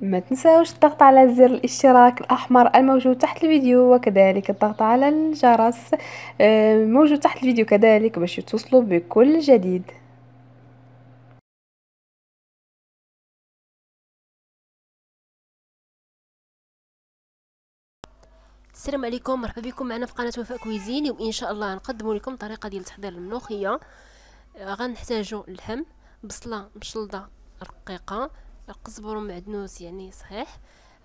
ما تنساوش الضغط على زر الاشتراك الأحمر الموجود تحت الفيديو، وكذلك الضغط على الجرس موجود تحت الفيديو كذلك باش توصلوا بكل جديد. السلام عليكم، مرحبا بكم معنا في قناه وفاء كويزين. وان شاء الله نقدم لكم طريقه ديال تحضير الملوخيه. غنحتاجوا اللحم، بصله مشلضه رقيقه، القزبر ومعدنوس يعني صحيح.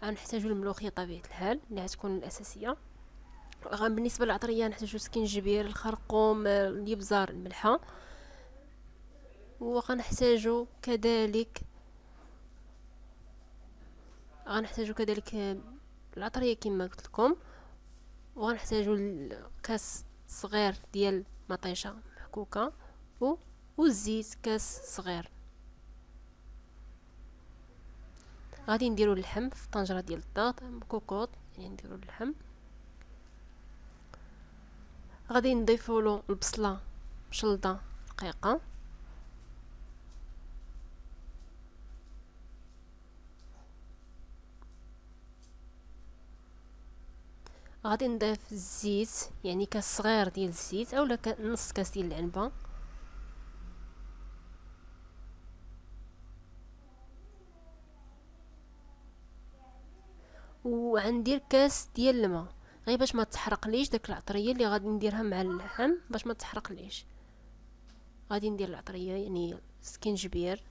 غنحتاجوا الملوخيه طبيعه الحال اللي غتكون الاساسيه. بالنسبه للعطريه نحتاجوا سكينجبير، الخرقوم، الابزار، الملحه. وغنحتاجوا كذلك العطريه كما قلت لكم. وغنحتاجوا كاس صغير ديال مطيشه محكوكه والزيت كاس صغير. غادي نديرو اللحم في طنجره ديال الضغط كوكوط، يعني نديرو اللحم. غادي نضيفو له البصله مشلضه رقيقه، غادي نضيف الزيت يعني كاس صغير ديال الزيت اولا نص كاس ديال العنبه. وغندير كاس ديال الماء غير باش ما تحرقليش داك العطريه اللي غادي نديرها مع اللحم، باش ما تحرقليش. غادي ندير العطريه يعني سكينجبير،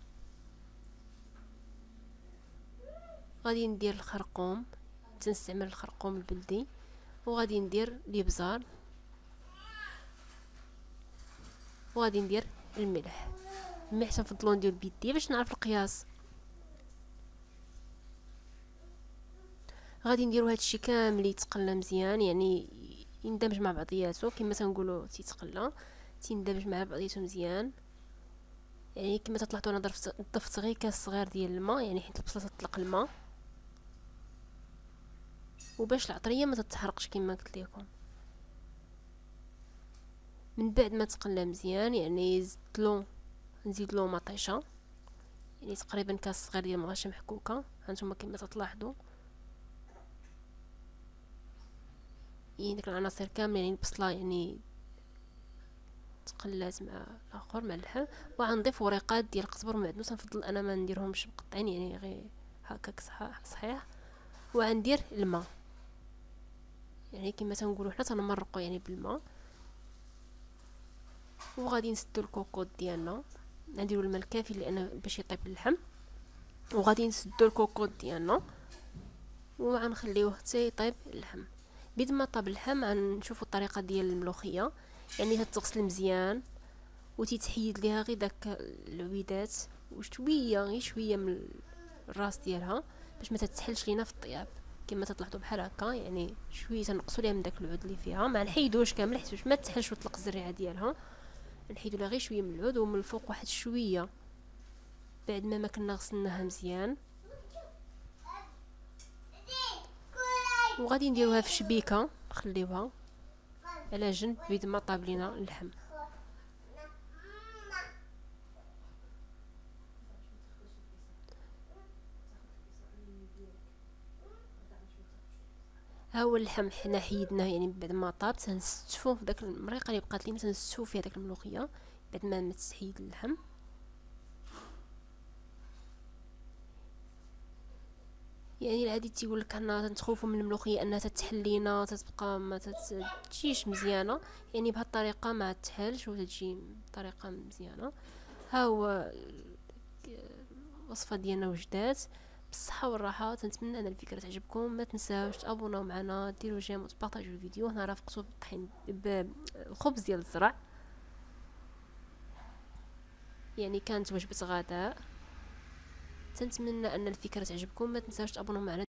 غادي ندير الخرقوم، تنستعمل الخرقوم البلدي، وغادي ندير الابزار، وغادي ندير الملح. تنفضلو ندير بيدي باش نعرف القياس. غادي نديرو هادشي كامل يتقلى مزيان، يعني يندمج مع بعضياتو كما تنقولوا تيتقلى، تيندمج مع بعضياتو مزيان. يعني كما تطلعتو انا ضفت غير كاس صغير ديال الماء، يعني حيت البصله تطلق الماء وباش العطريه ما تتحرقش كما قلت لكم. من بعد ما تقلى مزيان يعني نزيد له مطيشه، يعني تقريبا كاس صغير ديال المغشه محكوكه. هانتوما كما تلاحظوا يعني ديك العناصر كامله، يعني البصله يعني تقلات مع الاخر مع اللحم. وغنضيف وريقات ديال القزبر ومعدنوس، نفضل انا ما نديرهمش مقطعين، يعني غير هكاك صحيح. وغندير الماء، يعني كما تنقولوا حنا تنمرقوا يعني بالماء. وغادي نسدو الكوكوط ديالنا، نديرو الماء الكافي لان باش يطيب اللحم. وغادي نسدو الكوكوط ديالنا وغنخليوه حتى يطيب اللحم. بيد ما طاب اللحم غنشوفوا الطريقه ديال الملوخيه، يعني تتغسل مزيان وتيتحيد ليها غير داك العويدات وشويه غير شويه من الراس ديالها باش ما تتحلش لينا في الطياب. كما تلاحظوا بحال هكا، يعني شويه تنقصوا ليها من داك العود اللي فيها، ما نحيدوش كامل حيت باش ما تحلش وتطلق الزريعه ديالها. نحيدوا لها غير شويه من العود ومن الفوق واحد شويه بعد ما كنا غسلناها مزيان. وغادي نديروها في شبيكه نخليوها على جنب بيد ما طاب لينا اللحم. ها هو اللحم حنا حيدناه، يعني بعد ما طاب تنستفوه في داك المريقه اللي بقات لينا، تنستفو فيها داك الملوخيه بعد ما تحيد اللحم. يعني العادي تيقول لك حنا تنخوفوا من الملوخيه انها تتحلينا تتبقى ما تجيش مزيانه، يعني بهذه الطريقه ما تحلش وتجي بطريقه مزيانه. ها هو الوصفه ديالنا وجدات بالصحه والراحه. تنتمنى ان الفكره تعجبكم، ما تنساوش تابوناو معنا، ديروا جيم وتبارطاجيو الفيديو. هنا رافقتو بالطحين بالخبز ديال الزرع، يعني كانت وجبه غداء. تنتمنى ان الفكره تعجبكم، ما تنساوش تابوناو معنا.